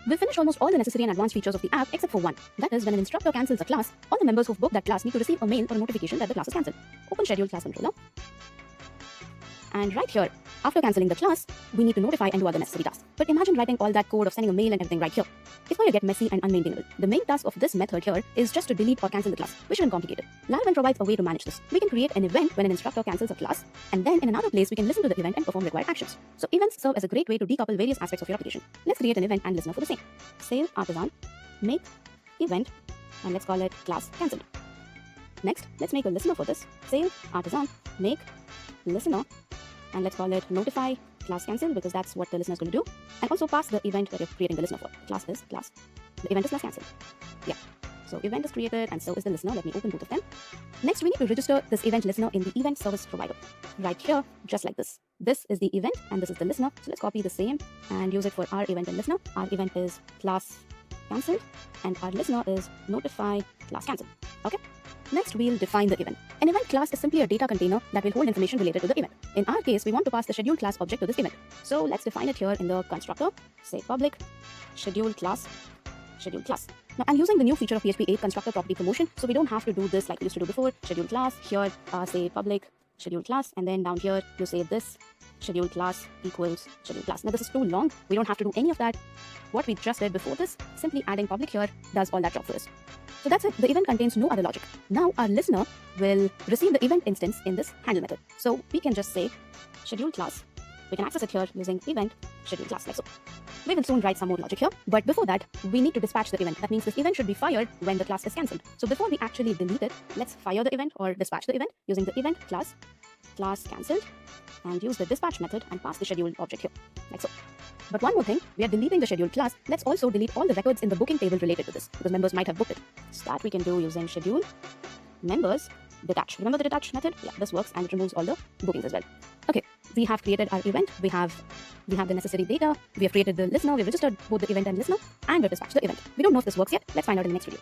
We've finished almost all the necessary and advanced features of the app except for one. That is, when an instructor cancels a class, all the members who've booked that class need to receive a mail or a notification that the class is cancelled. Open Schedule Class Controller. And right here, after cancelling the class, we need to notify and do other necessary tasks. But imagine writing all that code of sending a mail and everything right here. It's going to get messy and unmaintainable. The main task of this method here is just to delete or cancel the class, which isn't complicated. Laravel provides a way to manage this. We can create an event when an instructor cancels a class, and then in another place we can listen to the event and perform required actions. So events serve as a great way to decouple various aspects of your application. Let's create an event and listener for the same. Save artisan, make event, and let's call it class cancelled. Next, let's make a listener for this. Save artisan, make listener, and let's call it notify class cancel because that's what the listener is going to do. And also pass the event that you're creating the listener for. Class is class. The event is class cancel. Yeah. So event is created and so is the listener. Let me open both of them. Next, we need to register this event listener in the event service provider. Right here, just like this. This is the event and this is the listener. So let's copy the same and use it for our event and listener. Our event is class cancelled and our listener is notify class cancel. Okay. Next, we'll define the event. An event class is simply a data container that will hold information related to the event. In our case, we want to pass the schedule class object to this event. So let's define it here in the constructor. Say public schedule class. Now I'm using the new feature of PHP 8 constructor property promotion, so we don't have to do this like we used to do before. Schedule class, here say public schedule class, and then down here you say this schedule class equals schedule class. Now this is too long. We don't have to do any of that. What we just did before this, simply adding public here does all that job for us. So that's it. The event contains no other logic. Now our listener will receive the event instance in this handle method. So we can just say schedule class. We can access it here using event schedule class like so. We will soon write some more logic here, but before that, we need to dispatch the event. That means this event should be fired when the class is cancelled. So before we actually delete it, let's fire the event or dispatch the event using the event class cancelled, and use the dispatch method and pass the schedule object here, like so. But one more thing, we are deleting the scheduled class. Let's also delete all the records in the booking table related to this, because members might have booked it. So that we can do using schedule members detach. Remember the detach method? Yeah, this works and it removes all the bookings as well. Okay, we have created our event. We have the necessary data. We have created the listener. We've registered both the event and listener, and we've dispatched the event. We don't know if this works yet. Let's find out in the next video.